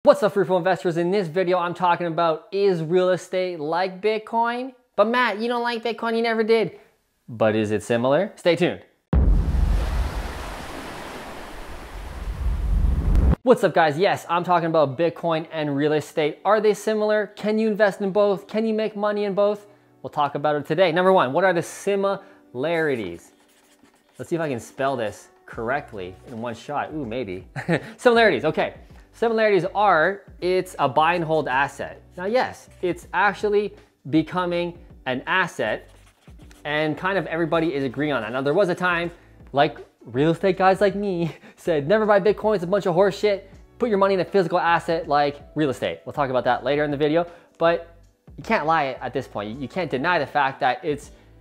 What's up, Fruitful investors? In this video, I'm talking about, is real estate like Bitcoin? But Matt, you don't like Bitcoin, you never did. But is it similar? Stay tuned. What's up, guys? Yes, I'm talking about Bitcoin and real estate. Are they similar? Can you invest in both? Can you make money in both? We'll talk about it today. Number one, what are the similarities? Let's see if I can spell this correctly in one shot. Ooh, maybe. Similarities, okay. Similarities are, it's a buy and hold asset. Now, yes, it's actually becoming an asset, and kind of everybody is agreeing on that. Now, there was a time, like real estate guys like me said, never buy Bitcoin, it's a bunch of horse shit. Put your money in a physical asset like real estate. We'll talk about that later in the video, but you can't lie at this point. You can't deny the fact that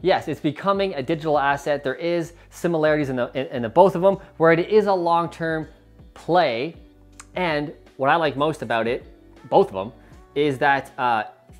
yes, it's becoming a digital asset. There is similarities in the both of them, where it is a long-term play. And what I like most about it, both of them, is that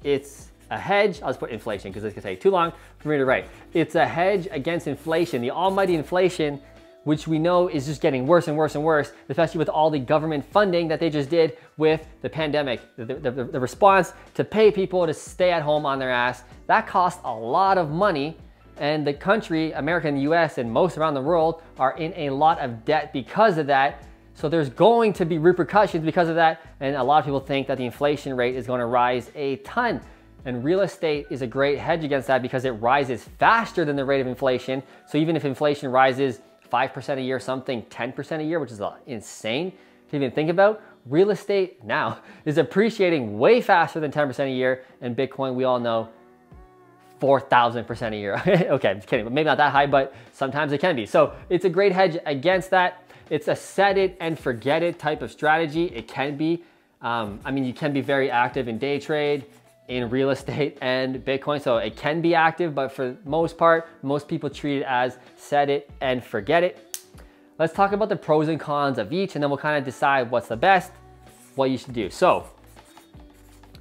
it's a hedge. I'll just put inflation because this could take too long for me to write. It's a hedge against inflation, the almighty inflation, which we know is just getting worse and worse and worse, especially with all the government funding that they just did with the pandemic. The response to pay people to stay at home on their ass, that costs a lot of money. And the country, America and the US and most around the world, are in a lot of debt because of that. So there's going to be repercussions because of that. And a lot of people think that the inflation rate is going to rise a ton. And real estate is a great hedge against that because it rises faster than the rate of inflation. So even if inflation rises 5% a year, something 10% a year, which is insane to even think about, real estate now is appreciating way faster than 10% a year. And Bitcoin, we all know, 4,000% a year. Okay, I'm just kidding, but maybe not that high, but sometimes it can be. So it's a great hedge against that. It's a set it and forget it type of strategy. It can be. I mean, you can be very active in day trade, in real estate and Bitcoin. So it can be active, but for the most part, most people treat it as set it and forget it. Let's talk about the pros and cons of each, and then we'll kind of decide what's the best, what you should do. So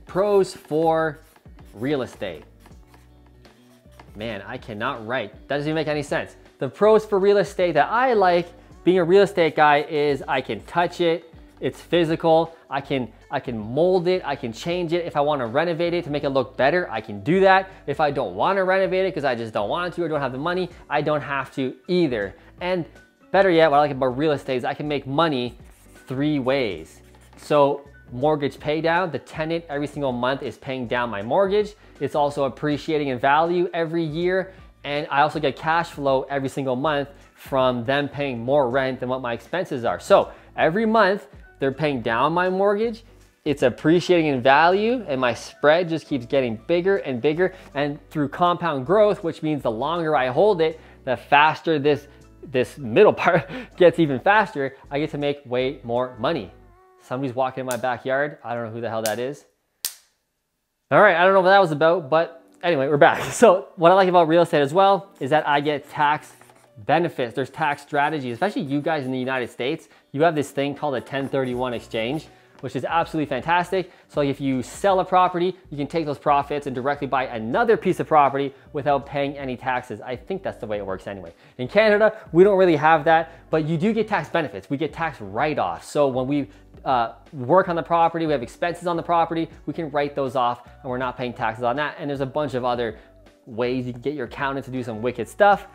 pros for real estate. Man, I cannot write. That doesn't even make any sense. The pros for real estate that I like, being a real estate guy, is I can touch it, it's physical, I can mold it, I can change it. If I want to renovate it to make it look better, I can do that. If I don't want to renovate it because I just don't want to or don't have the money, I don't have to either. And better yet, what I like about real estate is I can make money 3 ways. So mortgage pay down, the tenant every single month is paying down my mortgage. It's also appreciating in value every year. And I also get cash flow every single month from them paying more rent than what my expenses are. So every month they're paying down my mortgage, it's appreciating in value, and my spread just keeps getting bigger and bigger. And through compound growth, which means the longer I hold it, the faster this middle part gets even faster, I get to make way more money. Somebody's walking in my backyard. I don't know who the hell that is. All right, I don't know what that was about, but anyway, we're back. So what I like about real estate as well is that I get tax benefits. There's tax strategies, especially you guys in the United States. You have this thing called a 1031 exchange, which is absolutely fantastic. So if you sell a property, you can take those profits and directly buy another piece of property without paying any taxes. I think that's the way it works anyway. In Canada, we don't really have that, but you do get tax benefits. We get tax write-offs. So when we work on the property, we have expenses on the property, we can write those off and we're not paying taxes on that. And there's a bunch of other ways you can get your accountant to do some wicked stuff.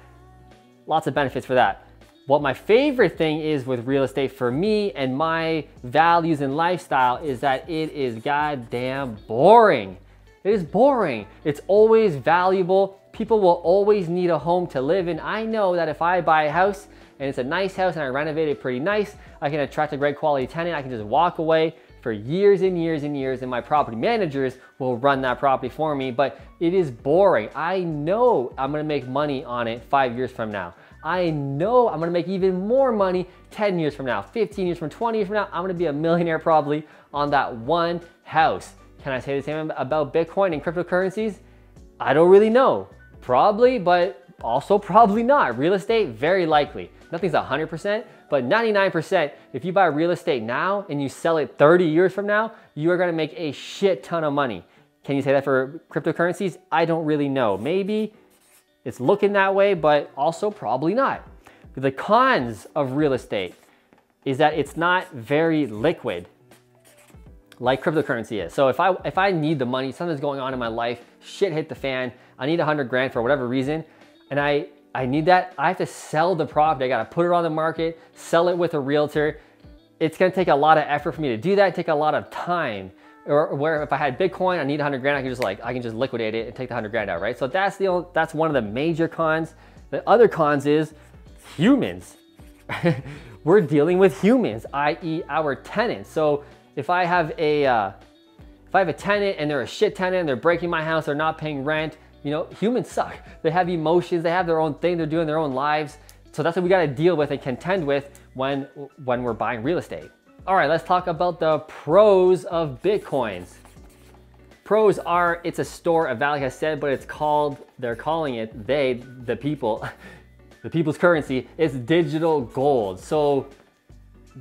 Lots of benefits for that. What my favorite thing is with real estate for me and my values and lifestyle is that it is goddamn boring. It is boring. It's always valuable. People will always need a home to live in. I know that if I buy a house and it's a nice house and I renovate it pretty nice, I can attract a great quality tenant. I can just walk away for years and years and years, and my property managers will run that property for me, but it is boring. I know I'm gonna make money on it 5 years from now. I know I'm gonna make even more money 10 years from now, 15 years from 20 years from now. I'm gonna be a millionaire probably on that one house. Can I say the same about Bitcoin and cryptocurrencies? I don't really know. Probably, but also probably not. Real estate, very likely. Nothing's 100%, but 99%, if you buy real estate now and you sell it 30 years from now, you are gonna make a shit ton of money. Can you say that for cryptocurrencies? I don't really know. Maybe it's looking that way, but also probably not. The cons of real estate is that it's not very liquid. like cryptocurrency is. So if I need the money, something's going on in my life, shit hit the fan, I need 100 grand for whatever reason, and I need that, I have to sell the property. I gotta put it on the market, sell it with a realtor. It's gonna take a lot of effort for me to do that, take a lot of time. Or where if I had Bitcoin, I need 100 grand, I can just liquidate it and take the 100 grand out, right? So that's one of the major cons. The other cons is humans. We're dealing with humans, i.e. our tenants. So if I have a tenant and they're a shit tenant and they're breaking my house, they're not paying rent, you know, humans suck. They have emotions, they have their own thing, they're doing their own lives. So that's what we gotta deal with and contend with when we're buying real estate. All right, let's talk about the pros of Bitcoins. Pros are, it's a store of value, like I said, but they're calling it, the people, the people's currency, it's digital gold. So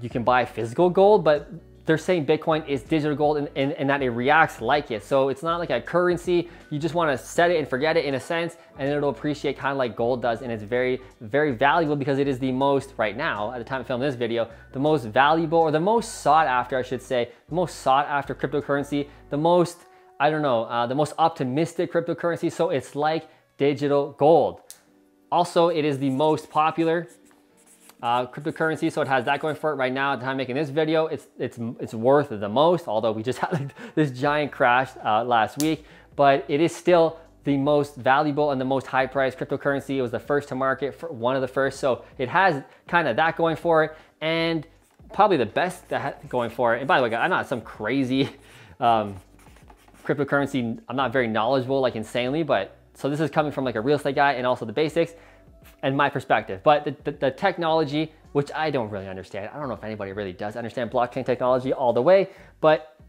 you can buy physical gold, but they're saying Bitcoin is digital gold and that it reacts like it. So it's not like a currency. You just want to set it and forget it in a sense, and it'll appreciate kind of like gold does. And it's very, very valuable because it is the most, right now, at the time of filming this video, the most valuable, or the most sought after, I should say, the most sought after cryptocurrency, the most, I don't know, the most optimistic cryptocurrency. So it's like digital gold. Also, it is the most popular cryptocurrency, so it has that going for it right now. At the time of making this video, it's worth the most, although we just had like this giant crash last week, but it is still the most valuable and the most high priced cryptocurrency. It was the first to market, one of the first, so it has kind of that going for it, and probably the best going for it. And by the way, guys, I'm not some crazy cryptocurrency, I'm not very knowledgeable, like insanely, but so this is coming from like a real estate guy and also the basics and my perspective. But the technology, which I don't really understand, I don't know if anybody really does understand blockchain technology all the way, but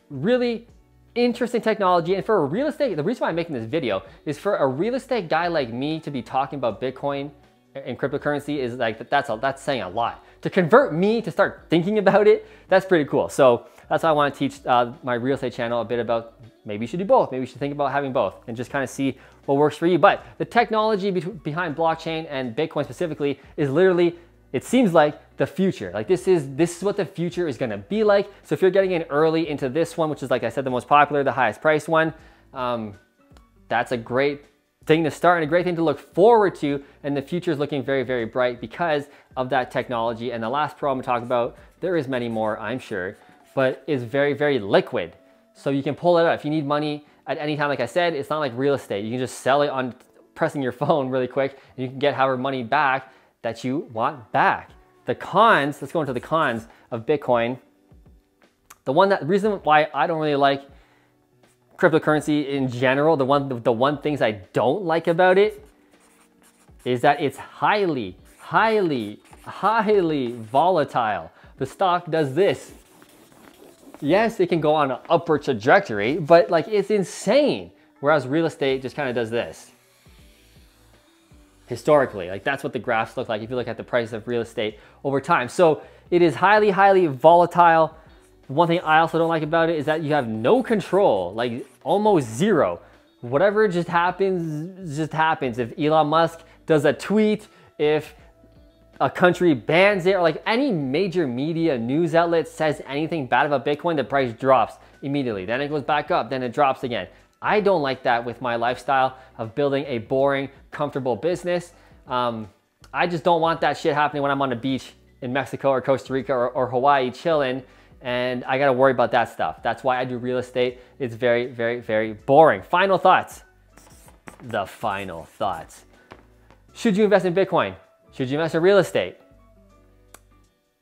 really interesting technology. And for a real estate, the reason why I'm making this video is for a real estate guy like me to be talking about Bitcoin and cryptocurrency is like, that's saying a lot. To convert me to start thinking about it, that's pretty cool. So that's why I want to teach my real estate channel a bit about, maybe you should do both. Maybe you should think about having both and just kind of see what works for you. But the technology behind blockchain and Bitcoin specifically is literally, it seems like the future. Like this is what the future is gonna be like. So if you're getting in early into this one, which is, like I said, the most popular, the highest priced one, that's a great thing to start and a great thing to look forward to. And the future is looking very, very bright because of that technology. And the last pro I'm gonna talk about, there is many more, I'm sure, but it's very, very liquid. So you can pull it out. If you need money at any time, like I said, it's not like real estate. You can just sell it on pressing your phone really quick and you can get however money back that you want back. The cons, let's go into the cons of Bitcoin. The reason why I don't really like cryptocurrency in general, the one things I don't like about it is that it's highly, highly, highly volatile. The stock does this. Yes, it can go on an upward trajectory, but like it's insane. Whereas real estate just kind of does this. Historically, like that's what the graphs look like if you look at the price of real estate over time. So it is highly, highly volatile. One thing I also don't like about it is that you have no control, like almost zero. Whatever just happens, just happens. If Elon Musk does a tweet, if a country bans it, or like any major media news outlet says anything bad about Bitcoin, the price drops immediately. Then it goes back up, then it drops again. I don't like that with my lifestyle of building a boring, comfortable business. I just don't want that shit happening when I'm on the beach in Mexico or Costa Rica or Hawaii chilling, and I gotta worry about that stuff. That's why I do real estate. It's very, very, very boring. Final thoughts. The final thoughts. Should you invest in Bitcoin? Should you invest in real estate?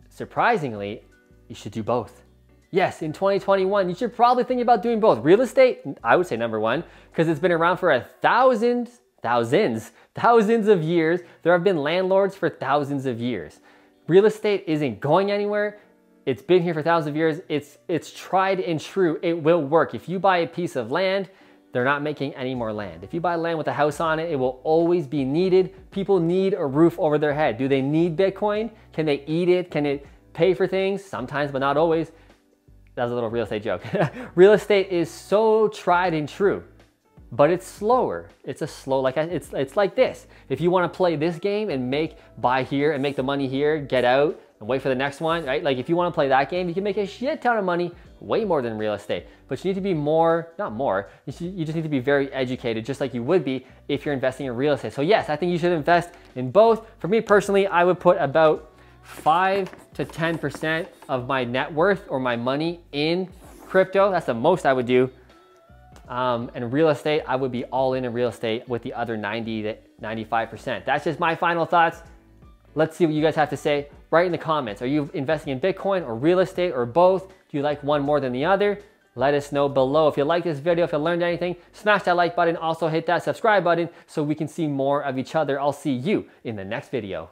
Surprisingly, you should do both. Yes, in 2021, you should probably think about doing both. Real estate, I would say number one, because it's been around for thousands of years. There have been landlords for thousands of years. Real estate isn't going anywhere. It's been here for thousands of years. It's tried and true. It will work. If you buy a piece of land, they're not making any more land. If you buy land with a house on it, it will always be needed. People need a roof over their head. Do they need Bitcoin? Can they eat it? Can it pay for things? Sometimes, but not always. That was a little real estate joke. Real estate is so tried and true, but it's slower. It's a slow, it's like this. If you want to play this game and buy here and make the money here, get out, and wait for the next one, right? Like if you want to play that game, you can make a shit ton of money, way more than real estate. But you need to be you just need to be very educated, just like you would be if you're investing in real estate. So yes, I think you should invest in both. For me personally, I would put about 5 to 10% of my net worth or my money in crypto. That's the most I would do. And real estate, I would be all in real estate with the other 90 to 95%. That's just my final thoughts. Let's see what you guys have to say. Write in the comments. Are you investing in Bitcoin or real estate or both? Do you like one more than the other? Let us know below. If you like this video, if you learned anything, smash that like button. Also hit that subscribe button so we can see more of each other. I'll see you in the next video.